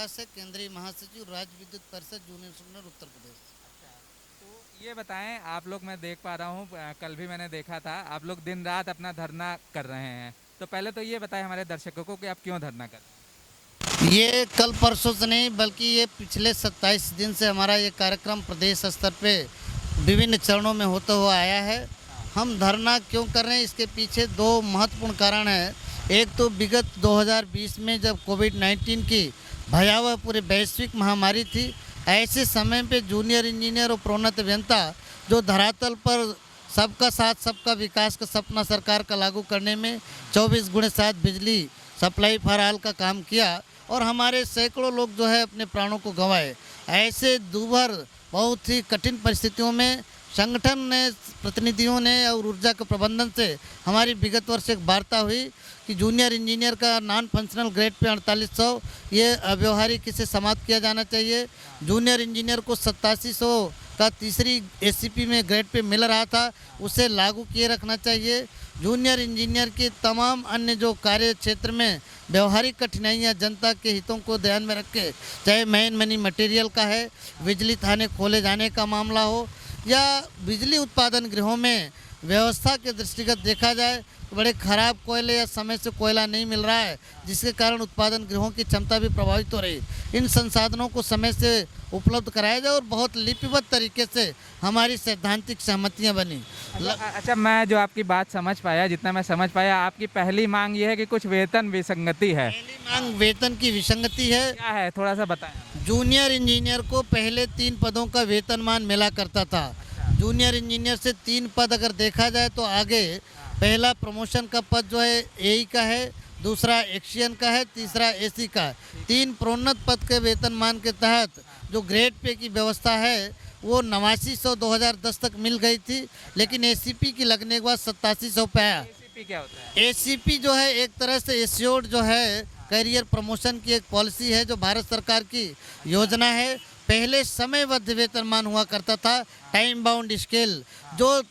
प्रकाश है, केंद्रीय महासचिव, राज्य विद्युत परिषद, यूनियन सेक्टर उत्तर प्रदेश। तो ये बताएं, आप लोग मैं देख पा रहा हूँ, कल भी मैंने देखा था आप लोग दिन रात अपना धरना कर रहे हैं। तो पहले तो ये बताएं हमारे दर्शकों को कि आप क्यों धरना कर रहे हैं। ये कल परसों से नहीं बल्कि ये पिछले 27 दिन से हमारा ये कार्यक्रम प्रदेश स्तर पे विभिन्न चरणों में होता हुआ आया है। हम धरना क्यों कर रहे हैं, इसके पीछे दो महत्वपूर्ण कारण हैं। एक तो विगत 2020 में जब कोविड-19 की भयावह पूरे वैश्विक महामारी थी, ऐसे समय पे जूनियर इंजीनियर और प्रोन्नत अभियंता जो धरातल पर सबका साथ सबका विकास का सपना सरकार का लागू करने में 24x7 बिजली सप्लाई फॉर ऑल का काम किया और हमारे सैकड़ों लोग जो है अपने प्राणों को गंवाए। ऐसे दूभर बहुत ही कठिन परिस्थितियों में संगठन ने, प्रतिनिधियों ने और ऊर्जा के प्रबंधन से हमारी विगत वर्ष एक वार्ता हुई कि जूनियर इंजीनियर का नॉन फंक्शनल ग्रेड पे 4800 ये अव्यवहारिक इसे समाप्त किया जाना चाहिए। जूनियर इंजीनियर को 8700 का तीसरी एसीपी में ग्रेड पे मिल रहा था, उसे लागू किए रखना चाहिए। जूनियर इंजीनियर के तमाम अन्य जो कार्य क्षेत्र में व्यवहारिक कठिनाइयां जनता के हितों को ध्यान में रख के, चाहे मैन मनी मटेरियल का है, बिजली थाने खोले जाने का मामला हो या बिजली उत्पादन गृहों में व्यवस्था के दृष्टिगत देखा जाए तो बड़े खराब कोयले या समय से कोयला नहीं मिल रहा है, जिसके कारण उत्पादन गृहों की क्षमता भी प्रभावित हो रही। इन संसाधनों को समय से उपलब्ध कराया जाए और बहुत लिपिबद्ध तरीके से हमारी सैद्धांतिक सहमतियां बनी। अच्छा, मैं जो आपकी बात समझ पाया, जितना मैं समझ पाया, आपकी पहली मांग ये है कि कुछ वेतन विसंगति है। पहली मांग वेतन की विसंगति है। क्या है, थोड़ा सा बताएं। जूनियर इंजीनियर को पहले 3 पदों का वेतनमान मिला करता था। जूनियर इंजीनियर से 3 पद अगर देखा जाए तो आगे पहला प्रमोशन का पद जो है एई का है, दूसरा एक्शियन का है, तीसरा एसी का है। 3 प्रोन्नत पद के वेतनमान के तहत जो ग्रेड पे की व्यवस्था है वो 8900 2010 तक मिल गई थी, लेकिन एसीपी की लगने के बाद 8700 पे आया। एसीपी क्या होता है? एसीपी जो है एक तरह से एश्योर्ड जो है करियर प्रमोशन की एक पॉलिसी है जो भारत सरकार की योजना है। पहले समयबद्ध वेतनमान हुआ करता था, टाइम बाउंड स्केल, जो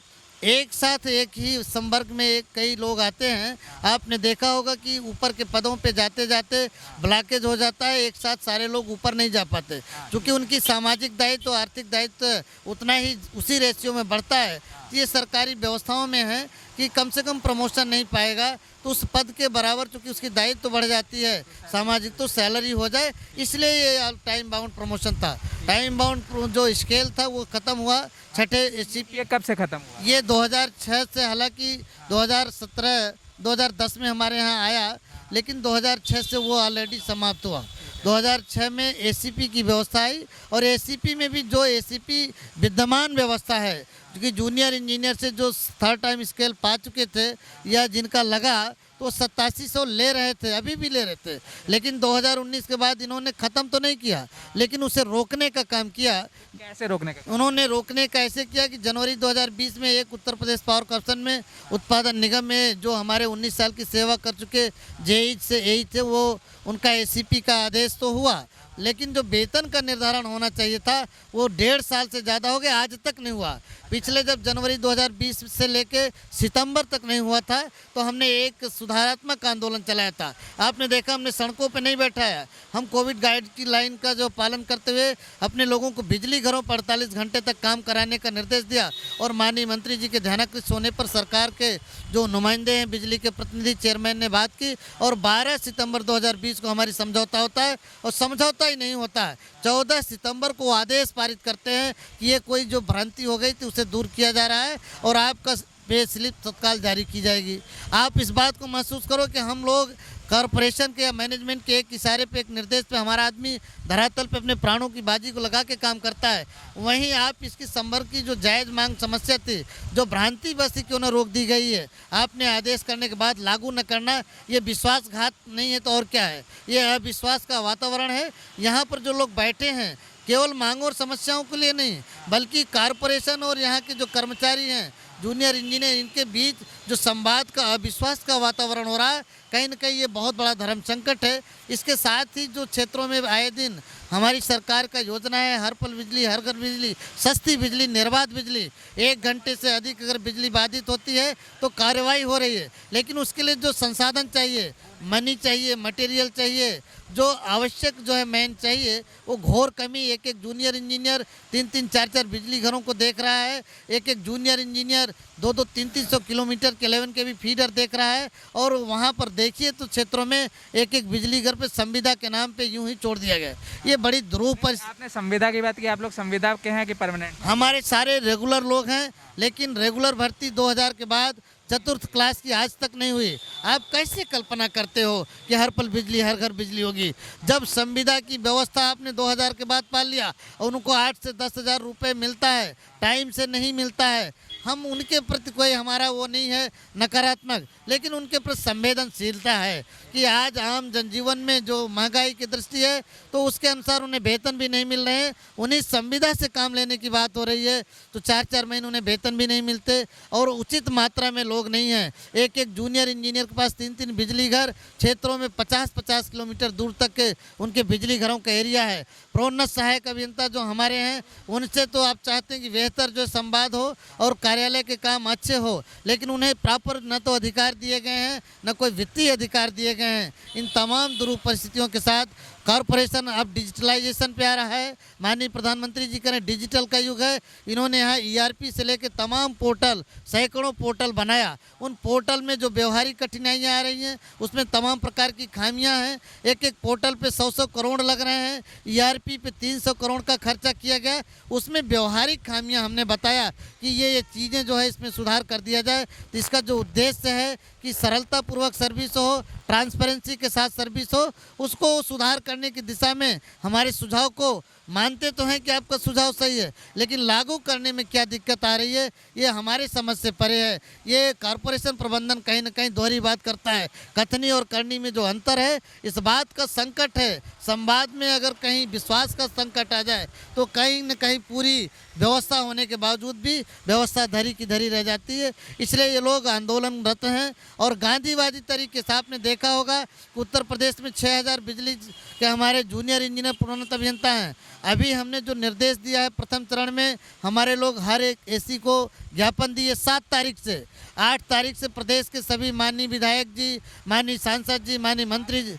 एक साथ एक ही संवर्ग में एक कई लोग आते हैं। आपने देखा होगा कि ऊपर के पदों पे जाते जाते ब्लॉकेज हो जाता है, एक साथ सारे लोग ऊपर नहीं जा पाते, क्योंकि उनकी सामाजिक दायित्व आर्थिक दायित्व उतना ही उसी रेशियो में बढ़ता है। ये सरकारी व्यवस्थाओं में है कि कम से कम प्रमोशन नहीं पाएगा तो उस पद के बराबर, चूँकि उसकी दायित्व तो बढ़ जाती है सामाजिक, तो सैलरी हो जाए, इसलिए ये टाइम बाउंड प्रमोशन था। टाइम बाउंड जो स्केल था वो ख़त्म हुआ छठे एसीपी। ये कब से खत्म हुआ? ये 2006 से, हालांकि 2017 2010 में हमारे यहाँ आया, लेकिन 2006 से वो ऑलरेडी समाप्त हुआ। 2006 में एसीपी की व्यवस्था आई और एसीपी में भी जो एसीपी विद्यमान व्यवस्था है, क्योंकि जूनियर इंजीनियर से जो 3rd टाइम स्केल पा चुके थे या जिनका लगा तो 8700 ले रहे थे, अभी भी ले रहे थे, लेकिन 2019 के बाद इन्होंने ख़त्म तो नहीं किया, लेकिन उसे रोकने का काम किया। कैसे रोकने का? उन्होंने रोकने का ऐसे किया कि जनवरी 2020 में एक उत्तर प्रदेश पावर कॉर्पोरेशन में उत्पादन निगम में जो हमारे 19 साल की सेवा कर चुके जेई से एई थे, वो उनका एसीपी का आदेश तो हुआ, लेकिन जो वेतन का निर्धारण होना चाहिए था वो 1.5 साल से ज़्यादा हो गया, आज तक नहीं हुआ। पिछले जब जनवरी 2020 से लेके सितंबर तक नहीं हुआ था तो हमने एक सुधारात्मक आंदोलन चलाया था। आपने देखा हमने सड़कों पे नहीं बैठाया, हम कोविड गाइड की लाइन का जो पालन करते हुए अपने लोगों को बिजली घरों पर 48 घंटे तक काम कराने का निर्देश दिया और माननीय मंत्री जी के ध्यानाकृत होने पर सरकार के जो नुमाइंदे हैं, बिजली के प्रतिनिधि, चेयरमैन ने बात की और 12 सितंबर 2020 को हमारी समझौता होता है और समझौता ही नहीं होता है। 14 सितंबर को आदेश पारित करते हैं कि ये कोई जो भ्रांति हो गई थी उसे दूर किया जा रहा है और आपका पे स्लिप तत्काल जारी की जाएगी। आप इस बात को महसूस करो कि हम लोग कॉरपोरेशन के या मैनेजमेंट के एक इशारे पे, एक निर्देश पे हमारा आदमी धरातल पे अपने प्राणों की बाजी को लगा के काम करता है। वहीं आप इसकी संवर्ग की जो जायज़ मांग समस्या थी, जो भ्रांति बस क्यों न रोक दी गई है, आपने आदेश करने के बाद लागू न करना, ये विश्वासघात नहीं है तो और क्या है, ये अविश्वास का वातावरण है। यहाँ पर जो लोग बैठे हैं केवल मांगों और समस्याओं के लिए नहीं, बल्कि कॉरपोरेशन और यहाँ के जो कर्मचारी हैं, जूनियर इंजीनियर, इनके बीच जो संवाद का, अविश्वास का वातावरण हो रहा है, कहीं न कहीं ये बहुत बड़ा धर्म संकट है। इसके साथ ही जो क्षेत्रों में आए दिन हमारी सरकार का योजना है हर पल बिजली, हर घर बिजली, सस्ती बिजली, निर्बाध बिजली, 1 घंटे से अधिक अगर बिजली बाधित होती है तो कार्रवाई हो रही है, लेकिन उसके लिए जो संसाधन चाहिए, मनी चाहिए, मटेरियल चाहिए, जो आवश्यक जो है मैन चाहिए वो घोर कमी। एक एक जूनियर इंजीनियर 3-3, 4-4 बिजली घरों को देख रहा है। एक एक जूनियर इंजीनियर 2-2, 300 किलोमीटर के 11 के भी फीडर देख रहा है। और वहाँ पर देखिए तो क्षेत्रों में एक एक बिजली घर पे संविदा के नाम पे यूं ही छोड़ दिया गया। ये बड़ी दुरूह परिस्थिति। आपने संविदा की बात की, आप लोग संविदा के हैं कि परमानेंट? हमारे सारे रेगुलर लोग हैं, लेकिन रेगुलर भर्ती 2000 के बाद चतुर्थ क्लास की आज तक नहीं हुई। आप कैसे कल्पना करते हो कि हर पल बिजली, हर घर बिजली होगी? जब संविदा की व्यवस्था आपने 2000 के बाद पाल लिया और उनको 8 से 10 हज़ार रुपये मिलता है, टाइम से नहीं मिलता है, हम उनके प्रति कोई हमारा वो नहीं है नकारात्मक, लेकिन उनके प्रति संवेदनशीलता है कि आज आम जनजीवन में जो महंगाई की दृष्टि है तो उसके अनुसार उन्हें वेतन भी नहीं मिल रहे हैं। उन्हें संविदा से काम लेने की बात हो रही है तो 4-4 महीने उन्हें वेतन भी नहीं मिलते और उचित मात्रा में लोग नहीं हैं। एक एक जूनियर इंजीनियर के पास 3-3 बिजली घर, क्षेत्रों में 50-50 किलोमीटर दूर तक के उनके बिजली घरों का एरिया है। प्रोन्नत सहायक अभियंता जो हमारे हैं उनसे तो आप चाहते हैं कि बेहतर जो संवाद हो और कार्यालय के काम अच्छे हो, लेकिन उन्हें प्रॉपर न तो अधिकार दिए गए हैं न कोई वित्तीय अधिकार दिए गए हैं। इन तमाम दुरूह परिस्थितियों के साथ कॉरपोरेशन अब डिजिटलाइजेशन पे आ रहा है। माननीय प्रधानमंत्री जी कह रहे हैं डिजिटल का युग है। इन्होंने यहाँ ईआरपी से लेकर तमाम पोर्टल, सैकड़ों पोर्टल बनाया। उन पोर्टल में जो व्यवहारिक कठिनाइयाँ आ रही हैं उसमें तमाम प्रकार की खामियां हैं। एक एक पोर्टल पे 100-100 करोड़ लग रहे हैं। ईआरपी पे 300 करोड़ का खर्चा किया गया। उसमें व्यवहारिक खामियां हमने बताया कि ये चीज़ें जो है इसमें सुधार कर दिया जाए। तो इसका जो उद्देश्य है कि सरलतापूर्वक सर्विस हो, ट्रांसपेरेंसी के साथ सर्विस हो, उसको सुधार करने की दिशा में हमारे सुझाव को मानते तो हैं कि आपका सुझाव सही है, लेकिन लागू करने में क्या दिक्कत आ रही है ये हमारे समझ से परे है। ये कॉरपोरेशन प्रबंधन कहीं न कहीं दोहरी बात करता है। कथनी और करनी में जो अंतर है इस बात का संकट है। संवाद में अगर कहीं विश्वास का संकट आ जाए तो कहीं न कहीं पूरी व्यवस्था होने के बावजूद भी व्यवस्था धरी की धरी रह जाती है। इसलिए ये लोग आंदोलनरत हैं और गांधीवादी तरीके से आपने देखा होगा कि उत्तर प्रदेश में 6000 बिजली के हमारे जूनियर इंजीनियर प्रोन्नत अभियंता हैं। अभी हमने जो निर्देश दिया है प्रथम चरण में हमारे लोग हर एक एसी को ज्ञापन दिए 7 तारीख से। 8 तारीख से प्रदेश के सभी माननीय विधायक जी, माननीय सांसद जी, माननीय मंत्री जी,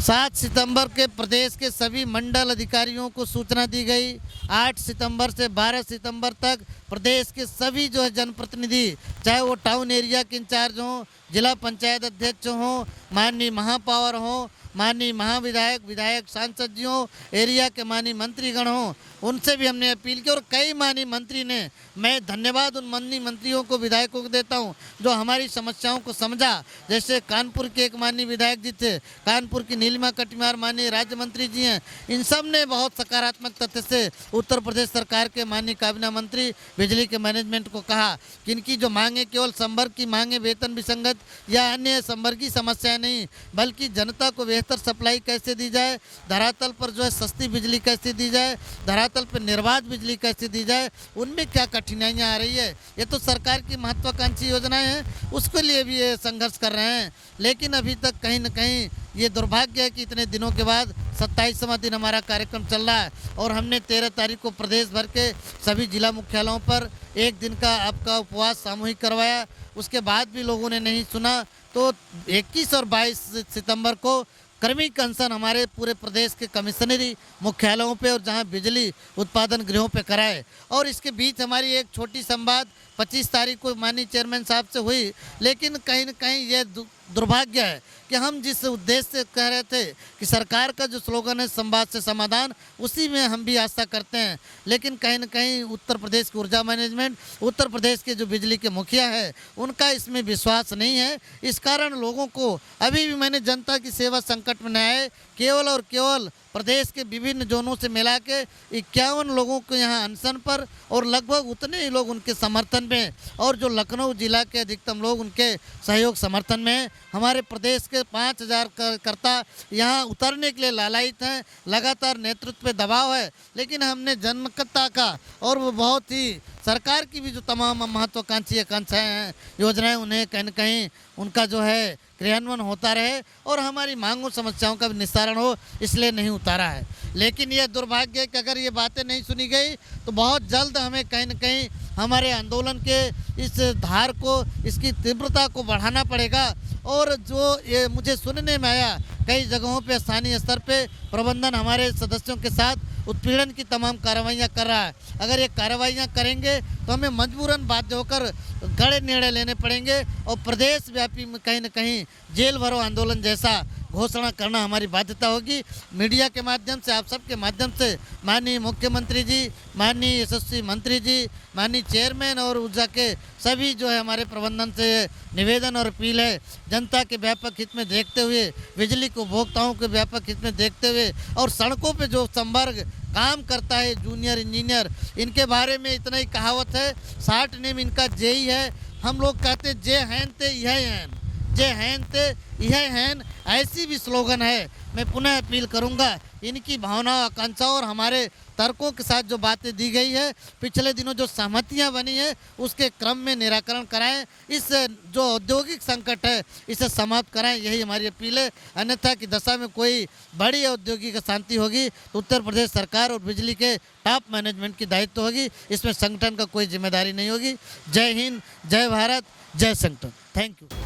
7 सितंबर के प्रदेश के सभी मंडल अधिकारियों को सूचना दी गई। 8 सितंबर से 12 सितंबर तक प्रदेश के सभी जो है जनप्रतिनिधि, चाहे वो टाउन एरिया के इंचार्ज हों, जिला पंचायत अध्यक्ष हों, माननीय महापौर हों, माननीय महाविधायक, विधायक, सांसद जी हों, एरिया के माननीय मंत्रीगण हों, उनसे भी हमने अपील की। और कई माननीय मंत्री ने, मैं धन्यवाद उन माननीय मंत्रियों को, विधायकों को देता हूं जो हमारी समस्याओं को समझा। जैसे कानपुर के एक माननीय विधायक जी थे, कानपुर की नीलिमा कटियार माननीय राज्य मंत्री जी हैं, इन सब ने बहुत सकारात्मक तथ्य से उत्तर प्रदेश सरकार के माननीय काबीना मंत्री बिजली के मैनेजमेंट को कहा कि इनकी जो मांगे केवल संवर्ग की मांगे, वेतन विसंगत या अन्य संवर्गीय समस्याएं नहीं, बल्कि जनता को बेहतर सप्लाई कैसे दी जाए, धरातल पर जो है सस्ती बिजली कैसे दी जाए, धरातल पर निर्बाध बिजली कैसे दी जाए, उनमें क्या कठिनाइयां आ रही है। ये तो सरकार की महत्वाकांक्षी योजनाएं हैं, उसके लिए भी ये संघर्ष कर रहे हैं। लेकिन अभी तक कहीं न कहीं ये दुर्भाग्य है कि इतने दिनों के बाद 27वां दिन हमारा कार्यक्रम चल रहा है और हमने 13 तारीख को प्रदेश भर के सभी जिला मुख्यालयों पर एक दिन का आपका उपवास सामूहिक करवाया। उसके बाद भी लोगों ने नहीं सुना तो 21 और 22 सितंबर को क्रमिक अनशन हमारे पूरे प्रदेश के कमिश्नरी मुख्यालयों पे और जहां बिजली उत्पादन गृहों पे कराए। और इसके बीच हमारी एक छोटी संवाद 25 तारीख को माननीय चेयरमैन साहब से हुई, लेकिन कहीं न कहीं ये दुर्भाग्य है कि हम जिस उद्देश्य से कह रहे थे कि सरकार का जो स्लोगन है संवाद से समाधान, उसी में हम भी आस्था करते हैं, लेकिन कहीं न कहीं उत्तर प्रदेश की ऊर्जा मैनेजमेंट, उत्तर प्रदेश के जो बिजली के मुखिया है उनका इसमें विश्वास नहीं है। इस कारण लोगों को अभी भी मैंने जनता की सेवा संकट में न आए, केवल और केवल प्रदेश के विभिन्न जोनों से मिला के 51 लोगों को यहाँ अनशन पर और लगभग उतने ही लोग उनके समर्थन में, और जो लखनऊ जिला के अधिकतम लोग उनके सहयोग समर्थन में हैं। हमारे प्रदेश के 5000 कार्यकर्ता यहाँ उतरने के लिए लालायित हैं, लगातार नेतृत्व पे दबाव है, लेकिन हमने जनकता का और वो बहुत ही सरकार की भी जो तमाम महत्वाकांक्षी आकांक्षाएँ हैं, योजनाएं, उन्हें कहीं न कहीं उनका जो है क्रियान्वयन होता रहे और हमारी मांगों समस्याओं का भी निस्तारण हो, इसलिए नहीं उतारा है। लेकिन यह दुर्भाग्य है कि अगर ये बातें नहीं सुनी गई तो बहुत जल्द हमें कहीं न कहीं हमारे आंदोलन के इस धार को, इसकी तीव्रता को बढ़ाना पड़ेगा। और जो ये मुझे सुनने में आया कई जगहों पे स्थानीय स्तर पे प्रबंधन हमारे सदस्यों के साथ उत्पीड़न की तमाम कार्रवाइयाँ कर रहा है। अगर ये कार्रवाइयाँ करेंगे तो हमें मजबूरन बाध्य होकर कड़े निर्णय लेने पड़ेंगे और प्रदेश व्यापी में कहीं न कहीं जेल भरो आंदोलन जैसा घोषणा करना हमारी बाध्यता होगी। मीडिया के माध्यम से, आप सबके माध्यम से माननीय मुख्यमंत्री जी, माननीय यशस्वी मंत्री जी, माननीय चेयरमैन और ऊर्जा के सभी जो है हमारे प्रबंधन से निवेदन और अपील है, जनता के व्यापक हित में देखते हुए, बिजली को उपभोक्ताओं के व्यापक हित में देखते हुए और सड़कों पे जो संवर्ग काम करता है, जूनियर इंजीनियर, इनके बारे में इतना ही कहावत है, 60 नेम इनका जेई है। हम लोग कहते जे हैन ते यह हैन, जे हैन ते यह हैन, ऐसी भी स्लोगन है। मैं पुनः अपील करूंगा, इनकी भावनाओं, आकांक्षाओं और हमारे तर्कों के साथ जो बातें दी गई है, पिछले दिनों जो सहमतियां बनी है, उसके क्रम में निराकरण कराएं। इस जो औद्योगिक संकट है, इसे समाप्त कराएं, यही हमारी अपील है। अन्यथा की दशा में कोई बड़ी औद्योगिक अशांति होगी तो उत्तर प्रदेश सरकार और बिजली के टॉप मैनेजमेंट की दायित्व होगी, इसमें संगठन का कोई जिम्मेदारी नहीं होगी। जय हिंद, जय भारत, जय संगठन। Thank you.